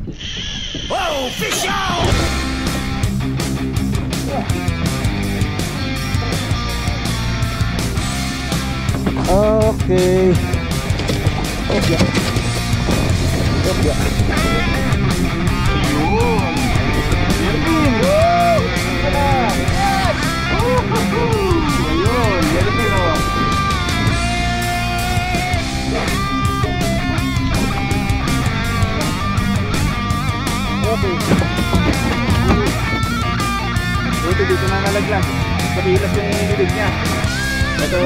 Oh, fish out! Okay. Okay. Okay. Ito dito na nalaglag. Kabilas yung bibig niya. Ito.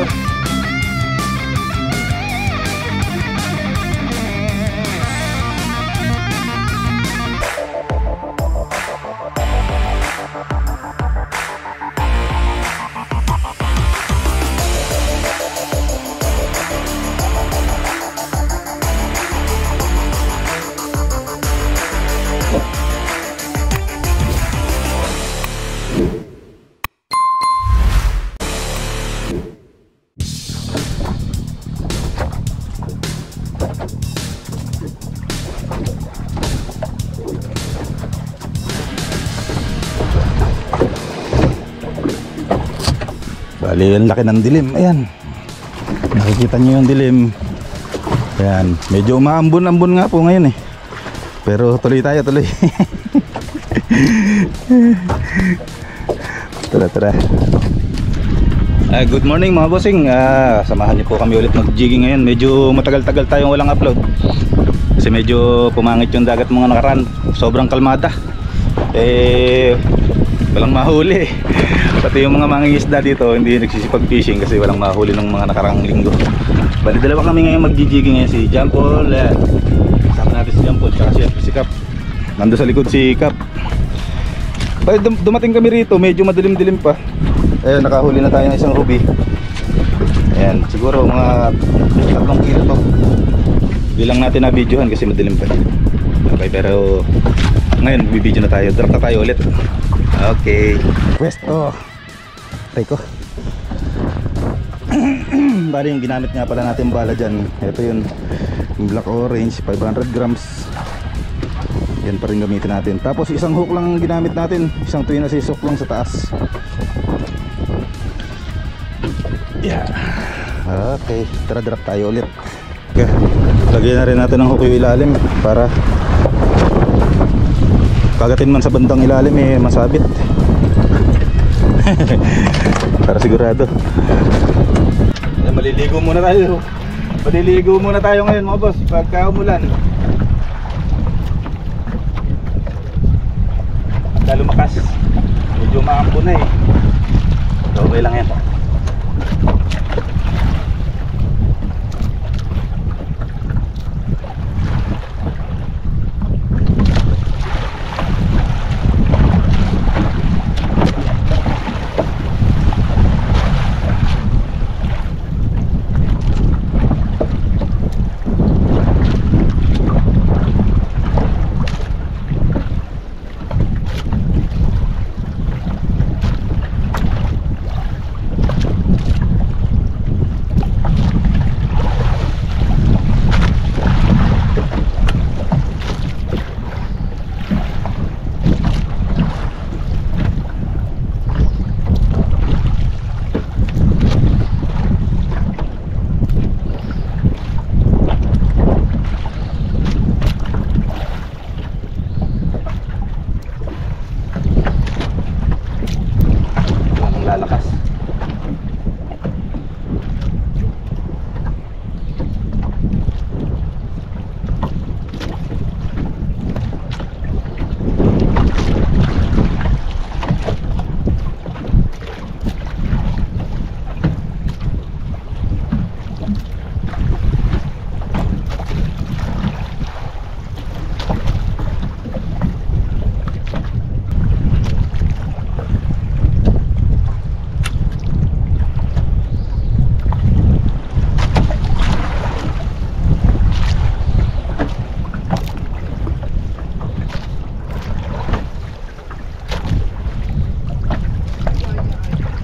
Bali, ang laki ng dilim. Ayan. Nakikita nyo yung dilim. Ayan. Medyo umaambon-ambon nga po ngayon eh. Pero tuloy tayo, tuloy. Tara, tara. Good morning mga bossing. Samahan niyo po kami ulit mag-jigging ngayon. Medyo matagal-tagal tayong walang upload. Kasi medyo pumangit yung dagat mga nakaraan. Sobrang kalmada. Walang mahuli. Pati yung mga mangingisda dito hindi nagsisipag fishing kasi walang mahuli ng mga nakarang linggo. Bali dalawa kami ngayon mag-jigging ngayon, si John Paul. Kasama natin si John Paul at si Cap. Nando sa likod si Cap. Bali dumating kami rito, medyo madilim-dilim pa. Nakahuli na tayo ng isang ruby. Ayan, siguro mga 3 kilo to. Hindi lang natin na-videohan kasi madilim pa. Okay, pero ngayon bibidyo na tayo. Drop na tayo ulit. Okay. Pwesto. Teko. Bali yung ginamit nga pala natin bala dyan. Ito yun, yung black orange, 500 grams. Yan pa rin gamitin natin. Tapos isang hook lang ginamit natin. Isang tuyo na sisok lang sa taas. Yeah. Okay, tara drop tayo ulit. Okay. Lagyan na rin natin ng hook yung ilalim para kagatin man sa bandang ilalim masabit. Para sigurado. Maliligo muna tayo. Maliligo muna tayo ngayon mga boss pagka umulan. Pagka lumakas medyo maampo na eh. Okay lang yan.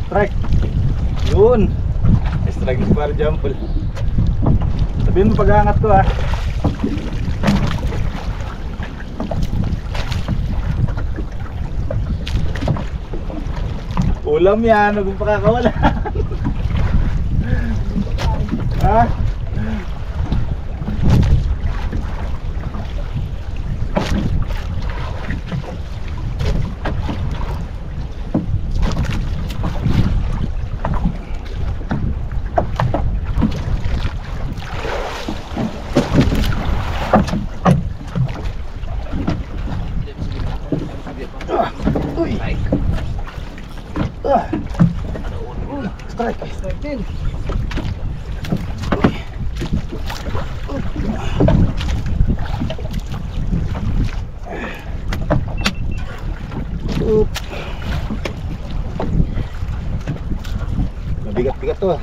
Strike. Yun. Strike is para jumble. Sabihin mo pag-aangat ko ha. Ulam yan, huwag mong pakakawala. Ha? Strike din. Mabigat-bigat to ah.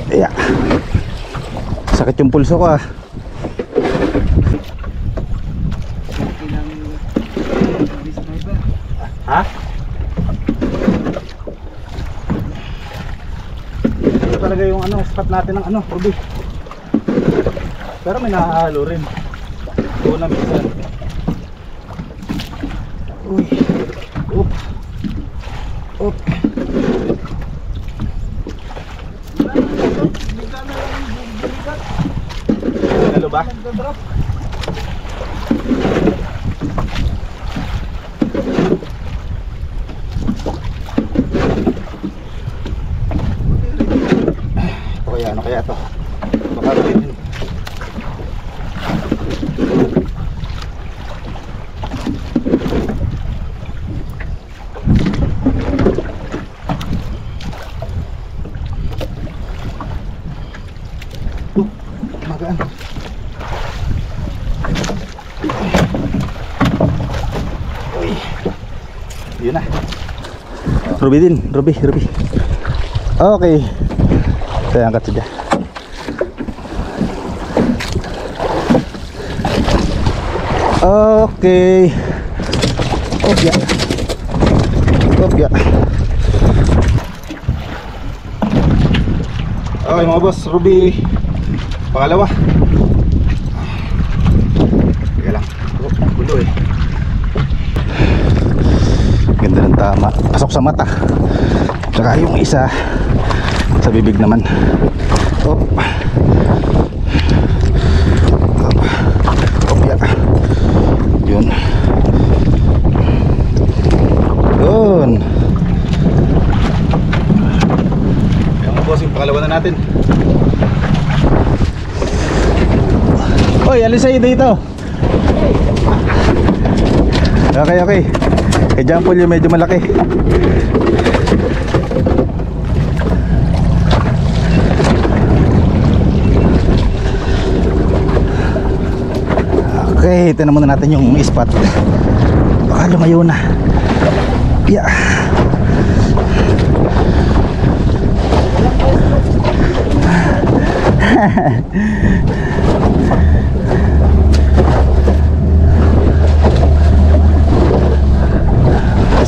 Yeah. Sakit yung pulso ko ah. Ha? Ito talaga yung ano, spot natin ng ano, Ruby. Pero may nakahalo rin. Ito na minsan. Uy. Oop. Oop. Halo ba? Ano kaya to? Baka rin. Magaan. Uy. Yun na. Ruby din, Ruby. Okay. Saya angkat saja. Oke. Oh ya. Oh mga boss, Ruby pangalawa. Teka lang. Gulo eh. Ganda ng tama. Pasok sa mata. Tsaka yung isa sa bibig naman. Op. Op ya. Yun. Yun. Ayan mga boss, yung pangalawa na natin. Oy, alis sa'yo dito. Okay. Kay John Paul yung medyo malaki. Okay, ito na muna natin yung spot. Baka lumayo na. Yeah.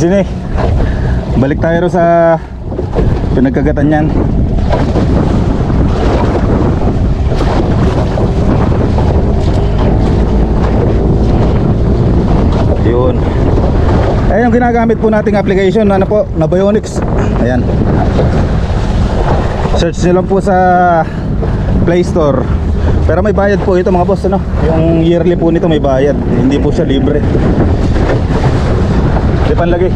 Sini. Balik tayo sa pinagkagatan yan. Yun. Ayan yung ginagamit po nating application, ano po, Navionics. Ayan. Search nyo lang po sa Play Store. Pero may bayad po ito mga boss, ano? Yung yearly po nito may bayad. Hindi po siya libre. Lipan lagi.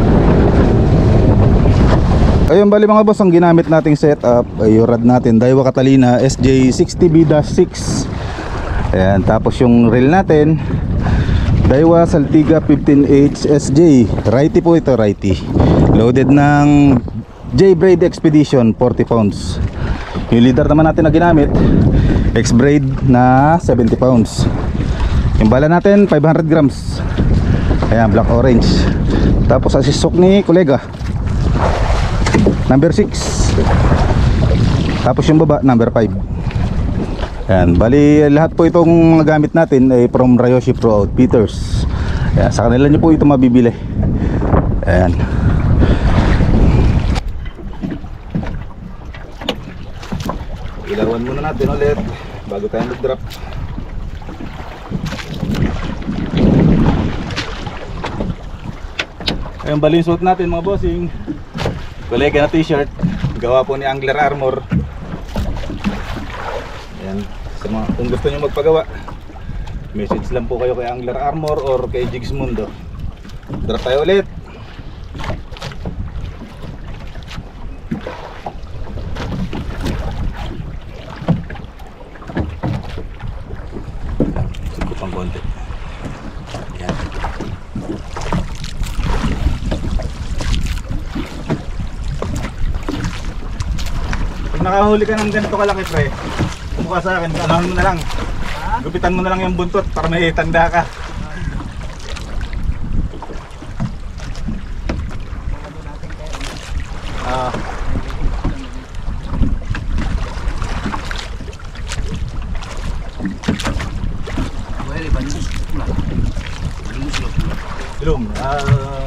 Ayun, bali mga boss, ang ginamit nating setup ay yung rod natin, Daiwa Catalina SJ60B-6. Ayan, tapos yung reel natin Daiwa Saltiga 15H SJ. Righty po ito, righty. Loaded ng J-Braid Expedition 40 pounds. Yung leader naman natin na ginamit X-Braid na 70 pounds. Yung bala natin 500 grams. Ayan, black orange. Tapos assist hook ni kolega, number 6. Tapos yung baba, number 5. Ayan, bali lahat po itong mga gamit natin ay from Ryoshi Pro Outfitters. Ayan, sa kanila nyo po ito mabibili. Ayan. Ilawan muna natin ulit bago tayo mag-drop. Ayan, bali yung suot natin mga bossing. Kolega na t-shirt, gawa po ni Angler Armor. Ayan, sa mga, kung gusto nyo magpagawa, message lang po kayo kay Angler Armor or kay Jigs Mundo. Drop tayo ulit. Sikot ang konti. Ayan. Pag nakahuli ka ng ganito kalaki, pre, mukha sa akin, anahan mo na lang. Gupitan mo na lang yung buntot para may tanda ka. Belum,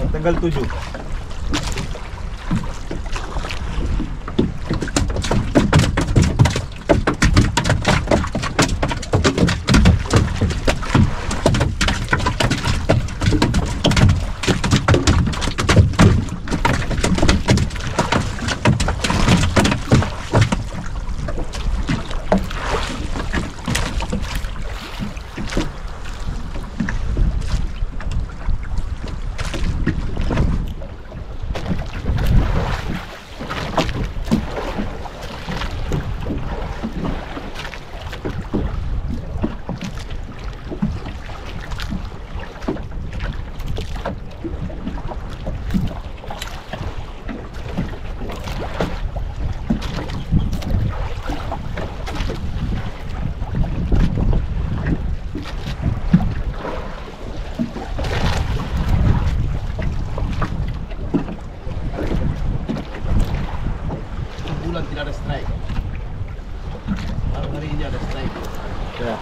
tanggal 7. Tidak ada strike. Baru hari ini ada strike. Ya.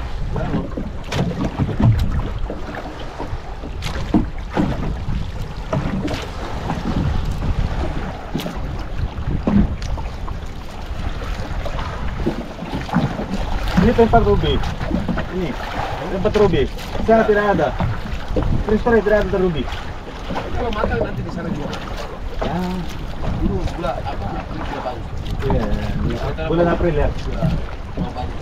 Ini tempat ruby. Ini tempat ruby. Sana tidak ada. Terus tidak ada ruby. Kalau matang nanti di sana juga. Ya. Dulu bulan apa? Sudah bagus. Iya. Bulan April ya. Mau bagus.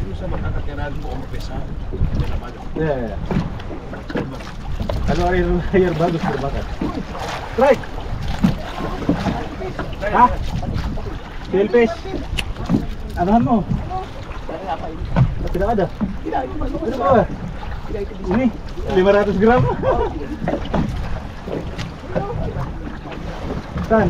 Bisa mengangkat yang lain mau besar. Ya. Kalau air bagus terbakar. Strike. Hah? Silfish. Anahan mo? Tidak ada. Tidak, itu bagus. Tidak ada. Tidak itu. Ini 500 gram. San?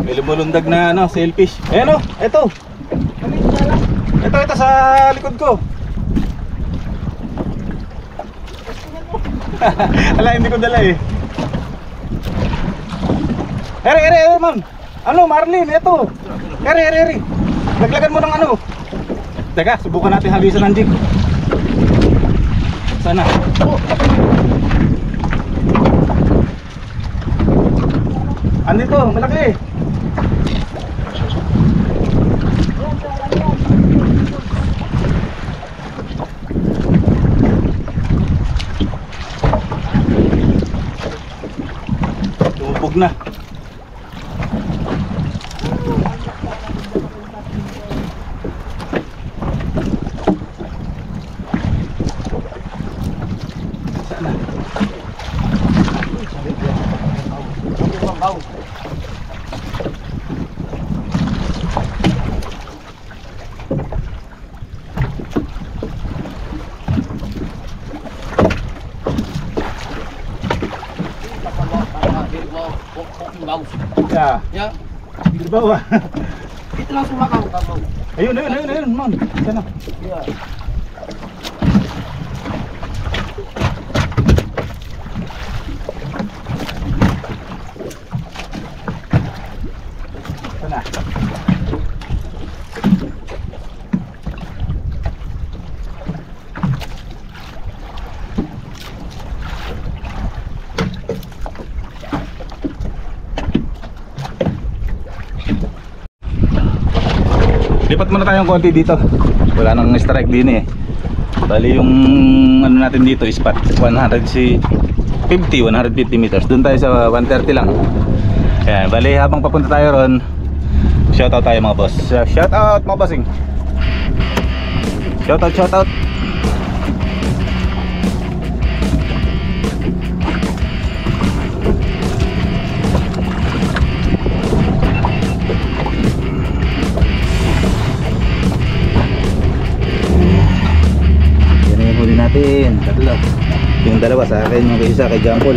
May lumulundag na ano, sailfish. Ayan o, ito. Ito sa likod ko. Ala, hindi ko dala eh. Ere, ma'am. Ano, Marlin, ito. Ere. Laglagan mo ng ano. Teka, subukan natin halisan ng jig. Sana. Andito, malaki. Tumubog na. Baw. Yeah. Ya. Di bawah. Itu langsung makan kamu. Ayun, man. Sana. Ya. Sana. Lipat muna tayong konti dito. Wala nang strike din eh. Bali yung ano natin dito is spot 150 meters. Doon tayo sa 130 lang. Ayan, bali habang papunta tayo ron, shoutout tayo mga boss. Shoutout mga bossing. Shoutout. Natin tatlo, yung dalawa sa akin, yung isa kay John Paul.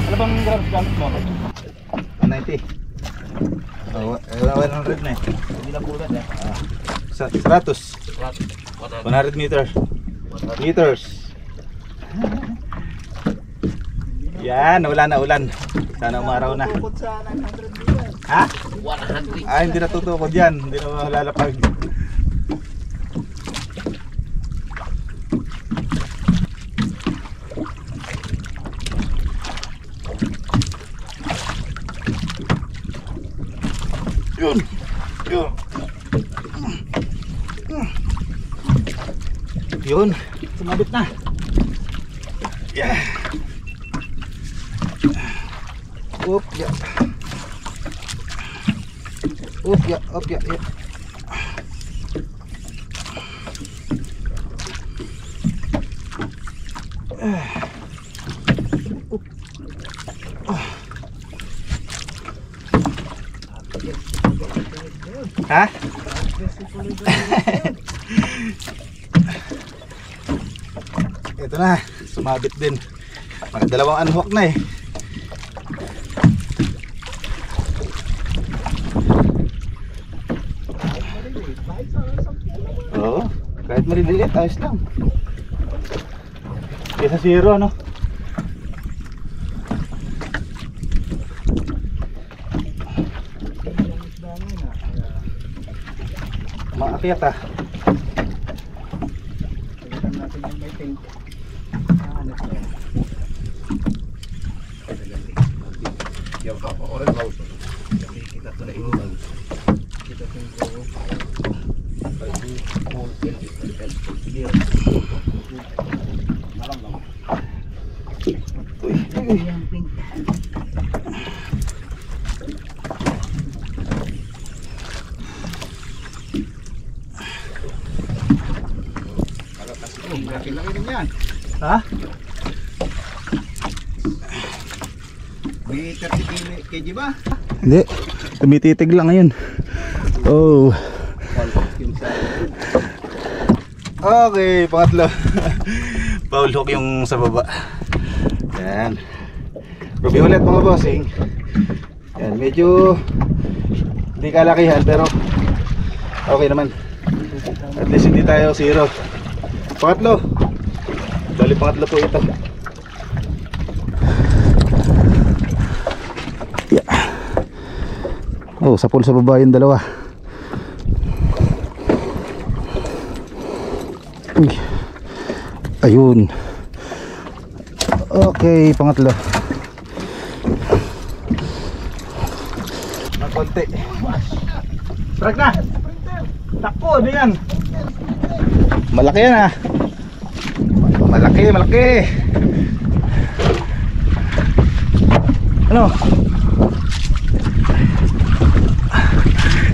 Ano bang grams gamit mo? 190. 100 na eh. Hindi na bulat ya. 100 meters. Yan, wala na ulan. Sana umaraw na. Ha? 100. Ah, hindi na tutukod yan. Hindi na malalapag. Yun. Yun. Sumabit na. Yeah. Up ya. Up ya. Hah? Ito na, sumabit din. Dalawang unhook na eh. Oo, kahit maliliit, ayos lang. Kesa zero, no? Maakyat ah. Yang apa orang bagus. Jadi kita tulis ini bagus. Kita tunggu dia malam dong. Yang pink. Kalau kasih laki-laki din yan. Ha? May 30 kg ba? Hindi, tumititig lang ngayon. Oh. Okay, pangatlo. Foul hook yung sa baba. Yan. Ruby ulit mga bossing. Yan, medyo hindi kalakihan pero okay naman. At least hindi tayo zero. Pangatlo. Bali pangatlo po ito. Yeah. Oh, sa pool sa baba yung dalawa. Uy. Ayun. Okay, pangatlo. Konti. Strike na. Takbo, ano yan? Malaki yan ah. Malaki. Ano?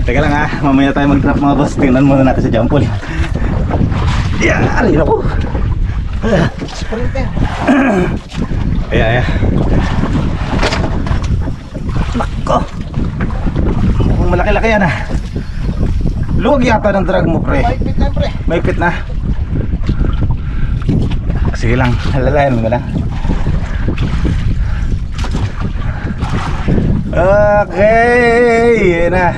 Teka lang ha, mamaya tayo mag-drop mga boss. Tingnan muna natin sa jump pool. Aray ako. Sprinter. Ayan. Nako. Mukhang malaki-laki yan ah. Luwag yata ng drag mo, pre. Maipit na, pre. Maipit na. Sige lang, halalayan mo lang. Okay, yun na.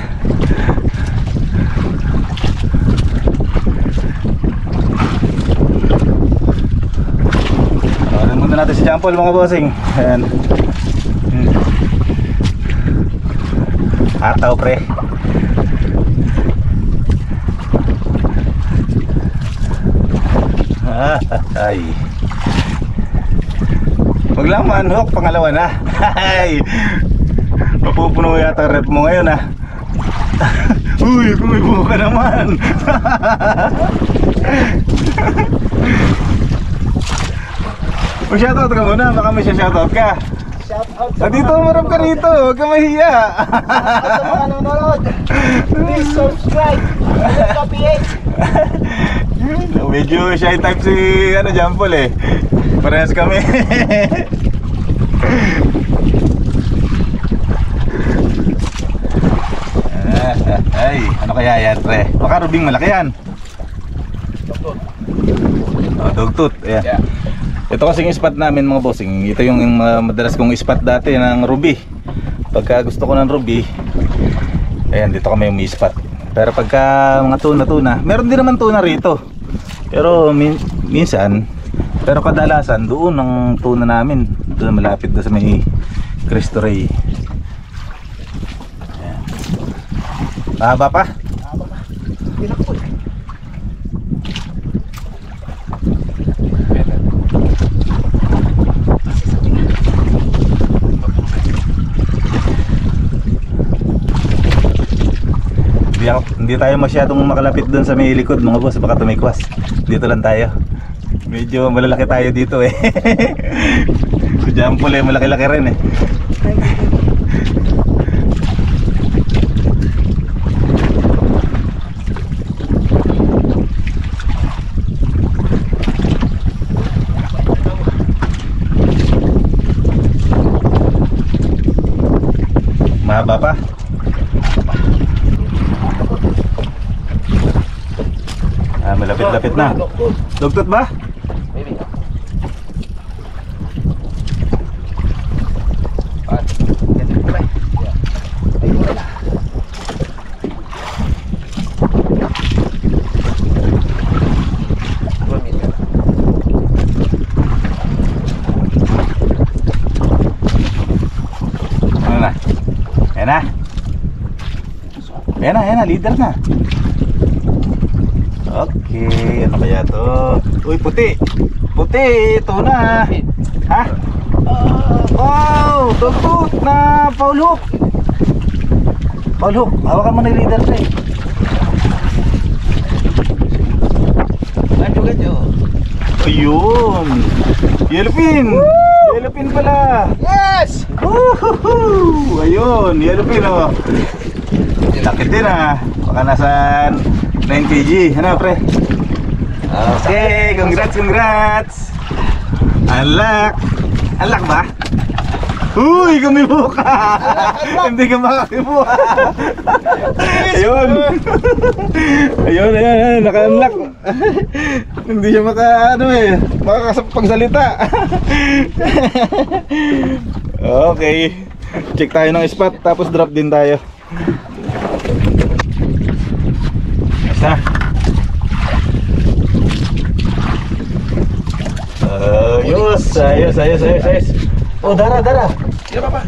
Tawarin muna natin si Jampol, mga bossing. Ayan. Ataw, pre. Ay. Huwag lang manhook, pangalawa na. Ay. Mapupuno yata rep mo ngayon, ha. Uy, kumibo ka naman. Shoutout ka muna, baka may shoutout ka. Shout out sa Dito, marap ka rito, huwag ka mahiya. sa mga nanonood. Please subscribe. Ano PH? Medyo shy type si Jampol eh. Parehas kami. Ay, ano kaya yan, pre? Baka rubing malaki yan. Oh, dugtut. Ayan. Yeah. Ito kasing spot namin, mga bossing. Ito yung madalas kong spot dati ng ruby. Pagka gusto ko ng ruby, ayan, dito kami yung spot. Pero pagka mga tuna, meron din naman tuna rito. Pero minsan, pero kadalasan doon ang tuna namin. Doon malapit doon sa may Cristo Rey. Ayan. Mahaba pa? Pinakot. Hindi tayo masyadong makalapit doon sa may likod, mga boss, baka tumikwas. Dito lang tayo. Medyo malalaki tayo dito eh. Si Jampol eh, malaki-laki rin eh. Mahaba pa? Malapit-lapit na. Dugtut ba? Maybe. Ano na? Ayan na. Ayan na, leader na. Okay, ano kaya to? Uy, puti! Puti! Ito na! Ha? Wow! Dugtut na foul hook! Foul hook! Hawakan mo na yung leader na eh. Ganyo. Ayun! Yellowfin! Yellowfin pala! Yes! Woohoo! Ayun, yellowfin oh! Laki din ah! Baka nasa 9 kg, ano pre? Okay, congrats! Unlock! Unlock ba? Uy, kumibo ka! Hindi ka makakibo. Ayun! Ayun, naka-unlock. Hindi siya makakapagsalita. Okay, check tayo ng spot, tapos drop din tayo. Ayos. Oh, dara. Iya, Papa.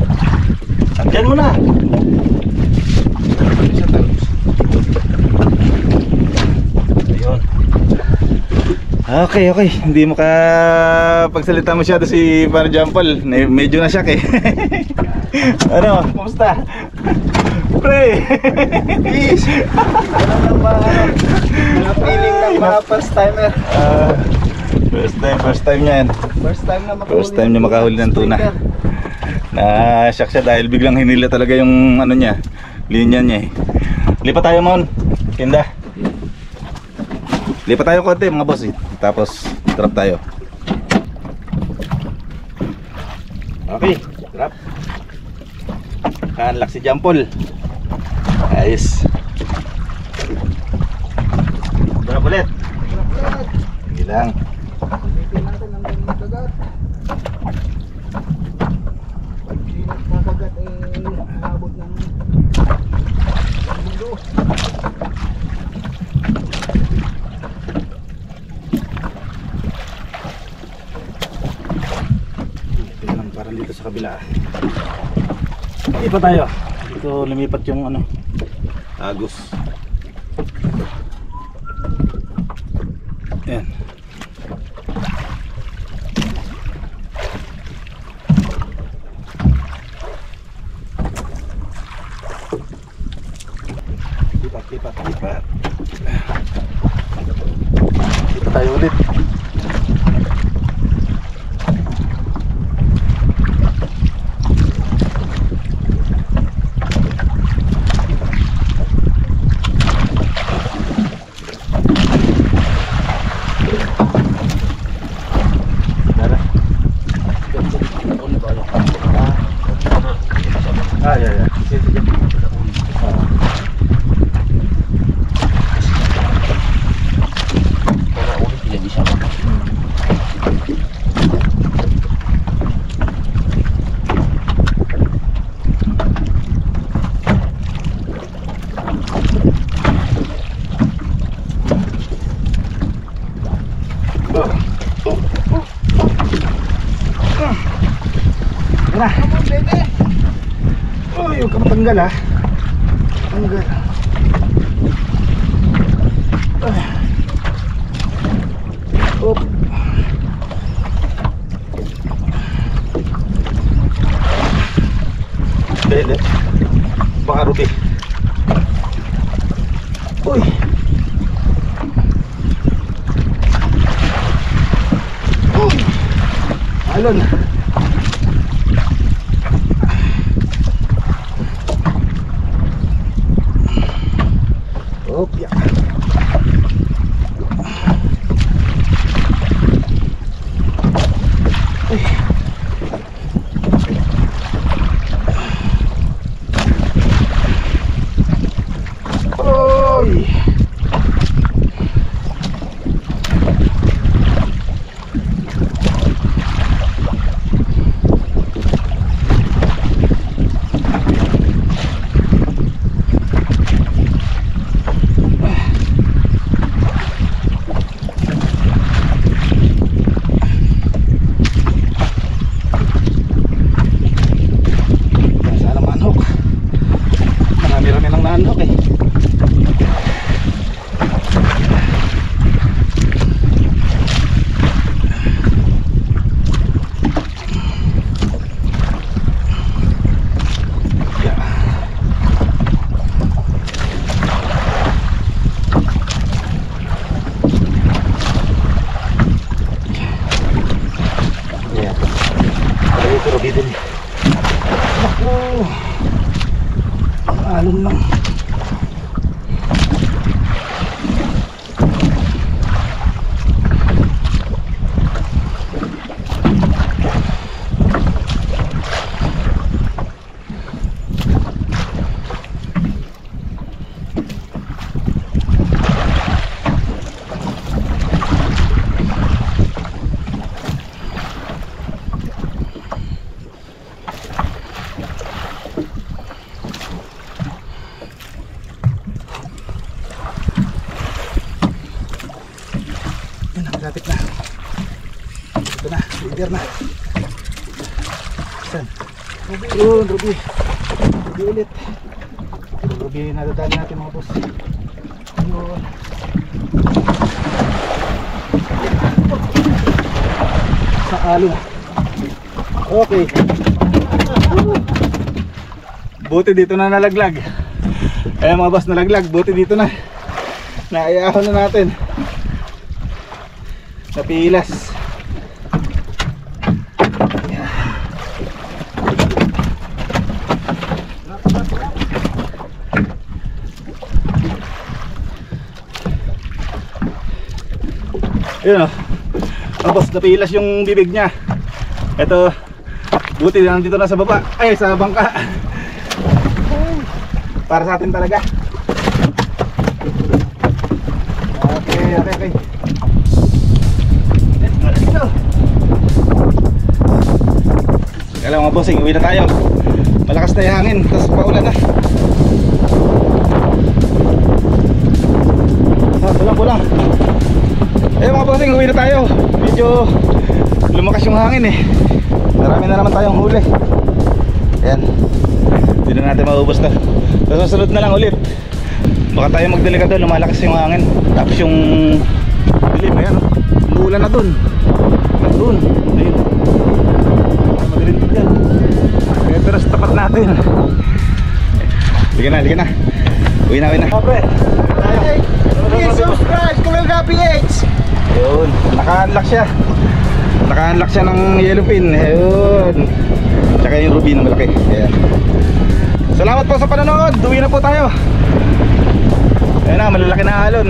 Diyan mo na. Ayun. Okay. Hindi makapagsalita masyado si Para Jampol. Medyo na shock eh. Ano, kumusta? Pre! Please. Ano lang ba? Mga feeling ng mga first timer. First time yan. First time niya makahuli ng tuna. Na-shock siya dahil biglang hinila talaga yung ano niya, linya niya eh. Lipat tayo mon, Kinda. Lipat tayo konti mga boss eh. Tapos drop tayo. Okay, drop. Kanlak si Jampol. Ayos. kabila. Dito tayo. Dito lumipat yung ano, agos. Yan. Lipat. Dito tayo ulit. Ya. Huwag ka matanggal ha. Tanggal. Op. Hindi. Baka rubi. Uy. Uy. Alon. Opya. Oy. Alon lang. Lapit na. Ito na, leader na. Saan? Yun, Ruby. Ruby ulit. Ruby nadadali natin mga boss. Yun. Sa alon. Okay. Buti dito na nalaglag. Ayan mga boss, nalaglag. Buti dito na. Naayahan na natin. Napilas. Ayun o. Tapos napilas yung bibig niya. Ito. Buti na nandito na sa baba. Ay, sa bangka. Para sa atin talaga. Okay. Kaya mga bossing, uwi na tayo. Malakas na yung hangin, tapos paulan na. Pulang. Ayun mga bossing, uwi na tayo. Medyo lumakas yung hangin eh. Marami na naman tayong huli. Ayan. Hindi na natin maubos to. Sa susunod na lang ulit. Baka tayo magdalika doon, lumalakas yung hangin. Tapos yung dilim, ayan. Umuulan na doon. Doon. Ayun. Madilim din yan. Kaya pero sa tapat natin. Liga na. Uwi na. Pre, please subscribe to Lil Happy H. Ayun, naka-unlock siya. Naka-unlock siya ng yellow pin. Ayun. Tsaka yung ruby na malaki. Ayan. Salamat po sa panonood. Uwi na po tayo. Ayan na, malalaki na alon.